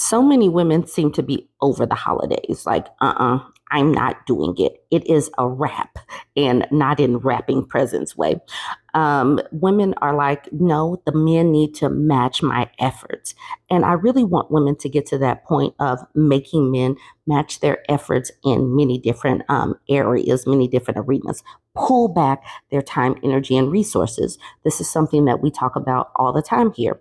So many women seem to be over the holidays. Like, I'm not doing it. It is a wrap, and not in wrapping presents way. Women are like, no, the men need to match my efforts. And I really want women to get to that point of making men match their efforts in many different areas, many different arenas. Pull back their time, energy, and resources. This is something that we talk about all the time here.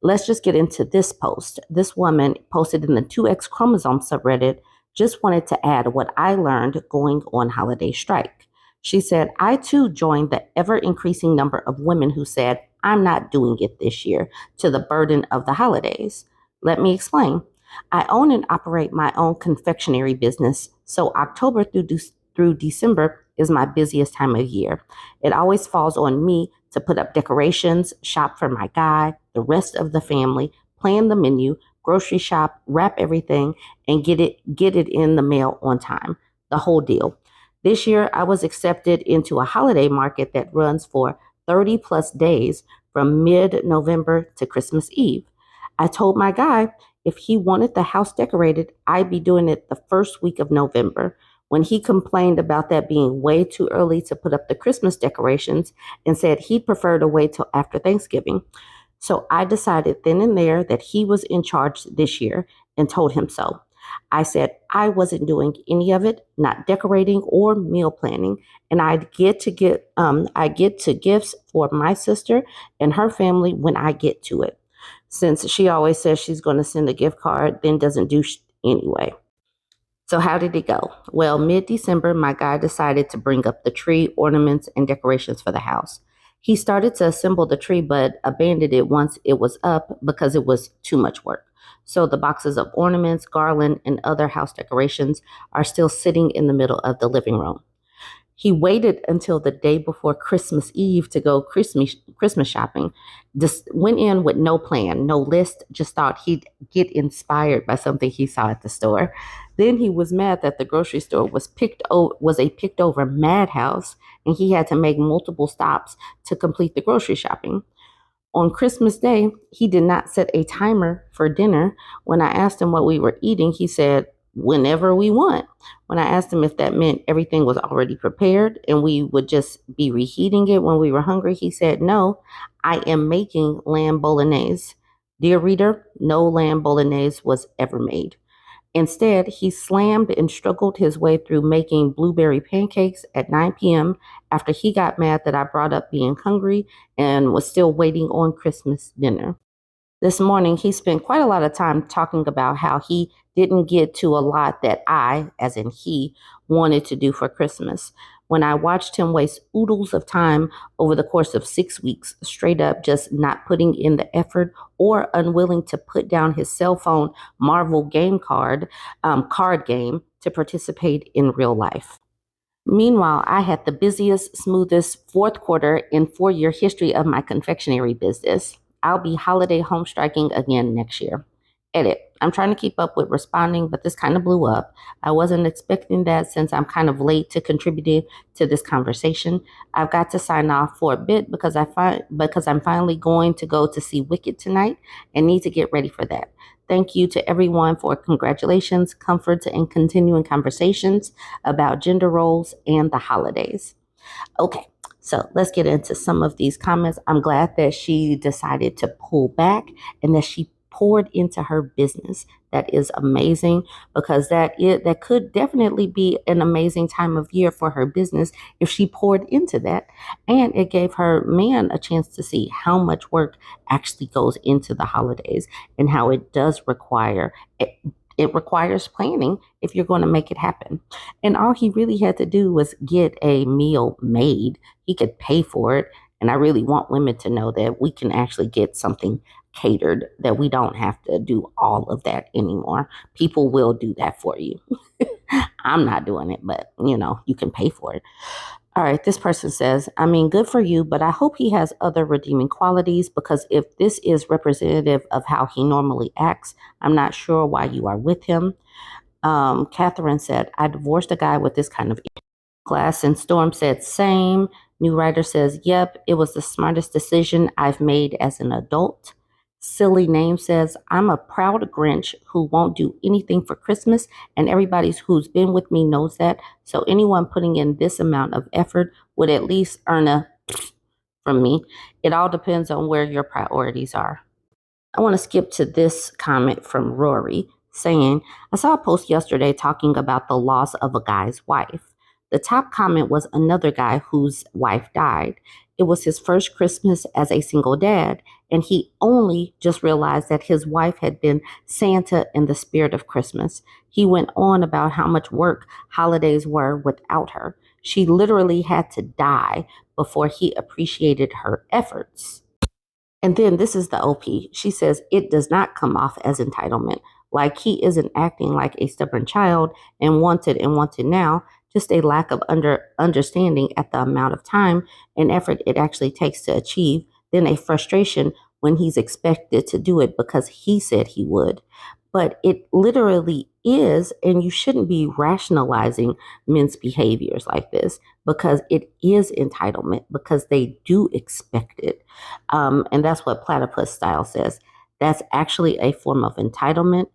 Let's just get into this post. This woman posted in the 2X chromosome subreddit, just wanted to add what I learned going on holiday strike. She said, I too joined the ever increasing number of women who said, I'm not doing it this year to the burden of the holidays. Let me explain. I own and operate my own confectionery business, so October through December is my busiest time of year. It always falls on me to put up decorations, shop for my guy, the rest of the family, plan the menu, grocery shop, wrap everything, and get it in the mail on time. The whole deal. This year, I was accepted into a holiday market that runs for 30 plus days from mid November to Christmas Eve. I told my guy if he wanted the house decorated, I'd be doing it the first week of November. When he complained about that being way too early to put up the Christmas decorations and said he'd prefer to wait till after Thanksgiving. So I decided then and there that he was in charge this year and told him so. I said I wasn't doing any of it, not decorating or meal planning, and I get to gifts for my sister and her family when I get to it. Since she always says she's going to send a gift card, then doesn't do anyway. So how did it go? Well, mid-December, my guy decided to bring up the tree, ornaments, and decorations for the house. He started to assemble the tree, but abandoned it once it was up because it was too much work. So the boxes of ornaments, garland, and other house decorations are still sitting in the middle of the living room. He waited until the day before Christmas Eve to go Christmas shopping. Just went in with no plan, no list, just thought he'd get inspired by something he saw at the store. Then he was mad that the grocery store was a picked over madhouse and he had to make multiple stops to complete the grocery shopping. On Christmas Day, he did not set a timer for dinner. When I asked him what we were eating, he said, whenever we want. When I asked him if that meant everything was already prepared and we would just be reheating it when we were hungry, he said, no, I am making lamb bolognese. Dear reader, no lamb bolognese was ever made. Instead, he slammed and struggled his way through making blueberry pancakes at 9 p.m. after he got mad that I brought up being hungry and was still waiting on Christmas dinner. This morning, he spent quite a lot of time talking about how he didn't get to a lot that I, as in he, wanted to do for Christmas. When I watched him waste oodles of time over the course of 6 weeks, straight up just not putting in the effort or unwilling to put down his cell phone Marvel card game to participate in real life. Meanwhile, I had the busiest, smoothest fourth quarter in 4 year history of my confectionery business. I'll be holiday home striking again next year. Edit. I'm trying to keep up with responding, but this kind of blew up. I wasn't expecting that since I'm kind of late to contributing to this conversation. I've got to sign off for a bit because I'm finally going to go to see Wicked tonight and need to get ready for that. Thank you to everyone for congratulations, comfort, and continuing conversations about gender roles and the holidays. Okay, so let's get into some of these comments. I'm glad that she decided to pull back and that she poured into her business. That is amazing because that could definitely be an amazing time of year for her business if she poured into that. And it gave her man a chance to see how much work actually goes into the holidays and how it does require it requires planning if you're going to make it happen. And all he really had to do was get a meal made. He could pay for it. And I really want women to know that we can actually get something catered, that we don't have to do all of that anymore. People will do that for you. I'm not doing it, but you can pay for it. All right, this person says, I mean, good for you, but I hope he has other redeeming qualities because if this is representative of how he normally acts, I'm not sure why you are with him. Catherine said, I divorced a guy with this kind of class, and Storm said, same. New writer says, yep, it was the smartest decision I've made as an adult. Silly Name says, I'm a proud Grinch who won't do anything for Christmas, and everybody who's been with me knows that. So anyone putting in this amount of effort would at least earn a from me. It all depends on where your priorities are. I want to skip to this comment from Rory saying, I saw a post yesterday talking about the loss of a guy's wife. The top comment was another guy whose wife died. It was his first Christmas as a single dad, and he only just realized that his wife had been Santa in the spirit of Christmas. He went on about how much work holidays were without her. She literally had to die before he appreciated her efforts. And then this is the OP. She says it does not come off as entitlement. Like he isn't acting like a stubborn child and wanted now, just a lack of understanding at the amount of time and effort it actually takes to achieve, then a frustration when he's expected to do it because he said he would. But it literally is, and you shouldn't be rationalizing men's behaviors like this because it is entitlement because they do expect it. And that's what platypus style says. That's actually a form of entitlement.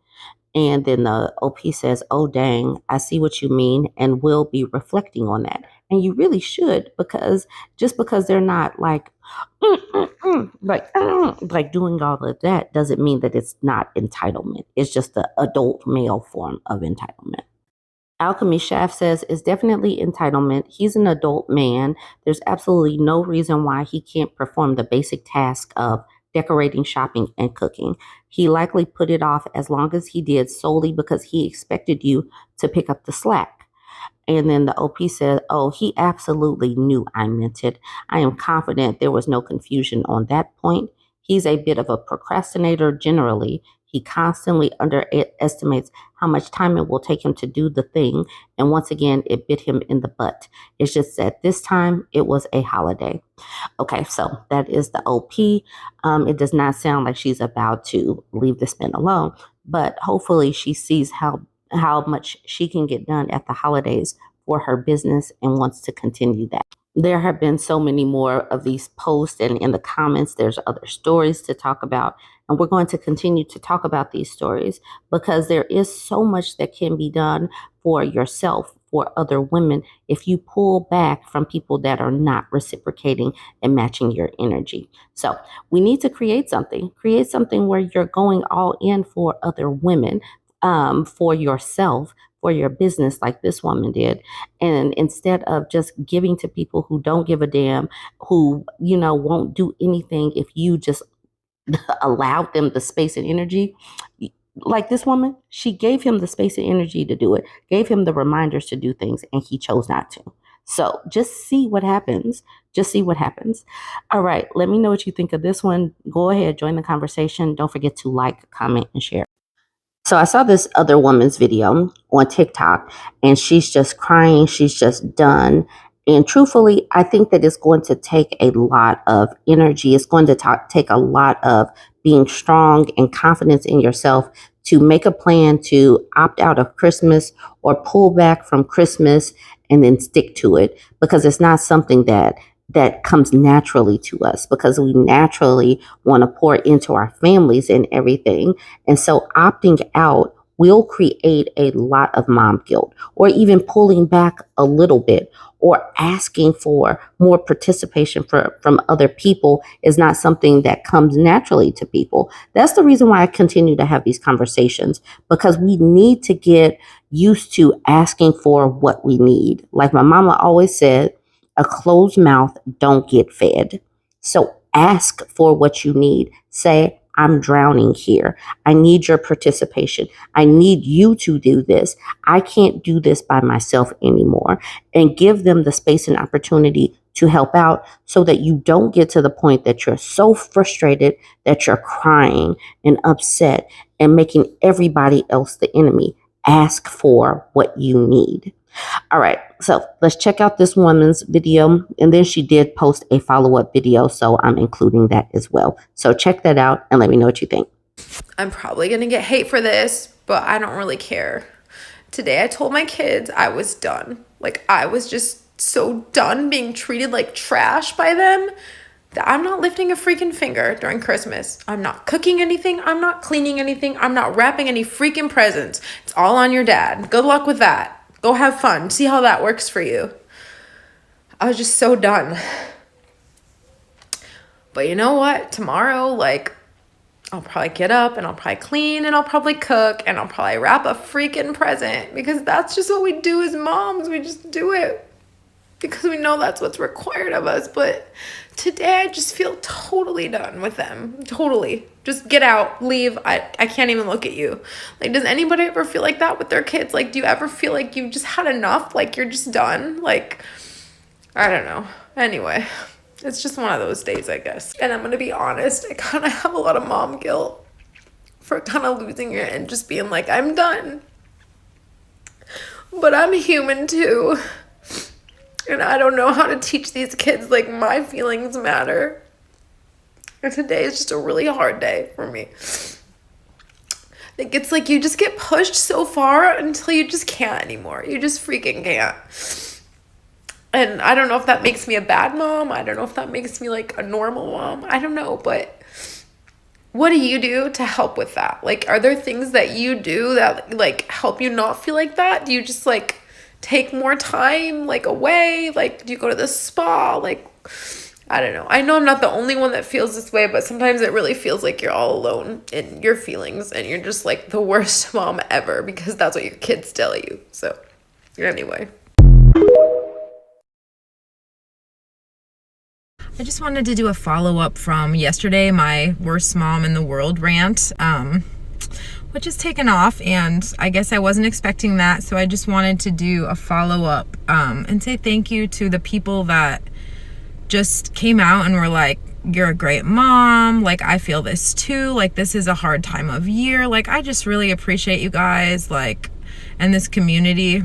And then the OP says, oh, dang, I see what you mean and will be reflecting on that. And you really should, because just because they're not like, like doing all of that doesn't mean that it's not entitlement. It's just the adult male form of entitlement. Alchemy Shaft says is definitely entitlement. He's an adult man. There's absolutely no reason why he can't perform the basic task of decorating, shopping, and cooking. He likely put it off as long as he did solely because he expected you to pick up the slack. And then the OP said, oh, he absolutely knew I meant it. I am confident there was no confusion on that point. He's a bit of a procrastinator generally. He constantly underestimates how much time it will take him to do the thing. And once again, it bit him in the butt. It's just that this time it was a holiday. Okay, so that is the OP. It does not sound like she's about to leave this man alone, but hopefully she sees how much she can get done at the holidays for her business and wants to continue that. There have been so many more of these posts, and in the comments, there's other stories to talk about. And we're going to continue to talk about these stories because there is so much that can be done for yourself, for other women, if you pull back from people that are not reciprocating and matching your energy. So we need to create something where you're going all in for other women, for yourself, for your business, like this woman did. And instead of just giving to people who don't give a damn, who, won't do anything if you just allowed them the space and energy. Like this woman, she gave him the space and energy to do it, gave him the reminders to do things, and he chose not to. So just see what happens. Just see what happens. All right. Let me know what you think of this one. Go ahead, join the conversation. Don't forget to like, comment, and share. So I saw this other woman's video on TikTok and she's just crying. She's just done. And truthfully, I think that it's going to take a lot of energy. It's going to take a lot of being strong and confidence in yourself to make a plan to opt out of Christmas or pull back from Christmas and then stick to it, because it's not something that comes naturally to us, because we naturally want to pour into our families and everything. And so opting out will create a lot of mom guilt, or even pulling back a little bit, or asking for more participation from other people is not something that comes naturally to people. That's the reason why I continue to have these conversations, because we need to get used to asking for what we need. Like my mama always said, a closed mouth don't get fed. So ask for what you need. Say, I'm drowning here. I need your participation. I need you to do this. I can't do this by myself anymore. And give them the space and opportunity to help out so that you don't get to the point that you're so frustrated that you're crying and upset and making everybody else the enemy. Ask for what you need. All right, so let's check out this woman's video. And then she did post a follow-up video, so I'm including that as well. So check that out and let me know what you think. I'm probably going to get hate for this, but I don't really care. Today I told my kids I was done. Like, I was just so done being treated like trash by them. that I'm not lifting a freaking finger during Christmas. I'm not cooking anything. I'm not cleaning anything. I'm not wrapping any freaking presents. It's all on your dad. Good luck with that. Go have fun. See how that works for you. I was just so done. But you know what? Tomorrow, like, I'll probably get up and I'll probably clean and I'll probably cook and I'll probably wrap a freaking present, because that's just what we do as moms. We just do it because we know that's what's required of us. But today I just feel totally done with them. Totally. Just get out, leave. I can't even look at you. Like, does anybody ever feel like that with their kids? Like, do you ever feel like you've just had enough? Like, you're just done? Like, I don't know. Anyway, it's just one of those days, I guess. And I'm going to be honest, I kind of have a lot of mom guilt for kind of losing it and just being like, I'm done. But I'm human too. And I don't know how to teach these kids, like, my feelings matter. And today is just a really hard day for me. Like, it's like you just get pushed so far until you just can't anymore. You just freaking can't. And I don't know if that makes me a bad mom. I don't know if that makes me, like, a normal mom. I don't know, but what do you do to help with that? Like, are there things that you do that, like, help you not feel like that? Do you just, like, take more time, like, away? Like, do you go to the spa? Like, I don't know. I know I'm not the only one that feels this way, but sometimes it really feels like you're all alone in your feelings and you're just, like, the worst mom ever, because that's what your kids tell you. So, anyway. I just wanted to do a follow-up from yesterday, my worst mom in the world rant, which has taken off, and I guess I wasn't expecting that, so I just wanted to do a follow-up and say thank you to the people that just came out and were like, you're a great mom, like, I feel this too, like, this is a hard time of year, like, I just really appreciate you guys, like, and this community.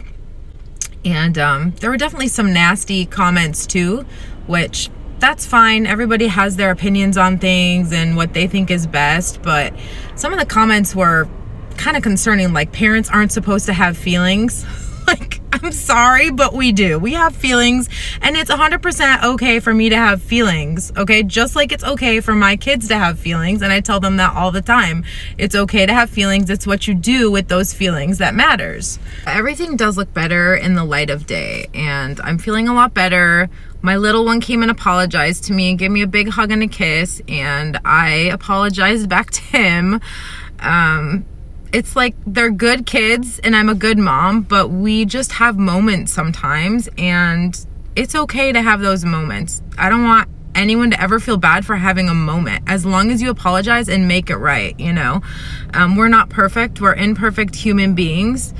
And there were definitely some nasty comments too, which, that's fine. Everybody has their opinions on things and what they think is best, but some of the comments were kind of concerning, like, parents aren't supposed to have feelings. Like, I'm sorry, but we do. We have feelings, and it's 100% okay for me to have feelings, okay? Just like it's okay for my kids to have feelings, and I tell them that all the time. It's okay to have feelings. It's what you do with those feelings that matters. Everything does look better in the light of day, and I'm feeling a lot better. My little one came and apologized to me and gave me a big hug and a kiss, and I apologized back to him. It's like, they're good kids and I'm a good mom, but we just have moments sometimes, and it's okay to have those moments. I don't want anyone to ever feel bad for having a moment, as long as you apologize and make it right, you know? We're not perfect. We're imperfect human beings.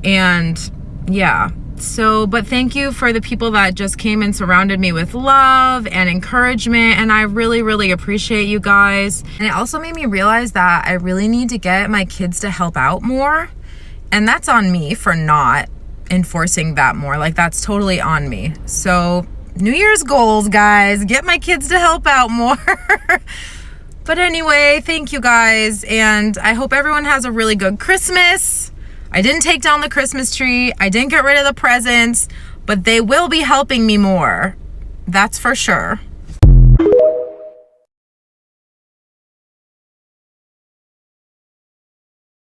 And yeah. So, but thank you for the people that just came and surrounded me with love and encouragement, and I really, really appreciate you guys. And it also made me realize that I really need to get my kids to help out more, and that's on me for not enforcing that more. Like, that's totally on me. So, New Year's goals, guys, get my kids to help out more. But anyway, thank you guys, and I hope everyone has a really good Christmas. I didn't take down the Christmas tree. I didn't get rid of the presents, but they will be helping me more. That's for sure.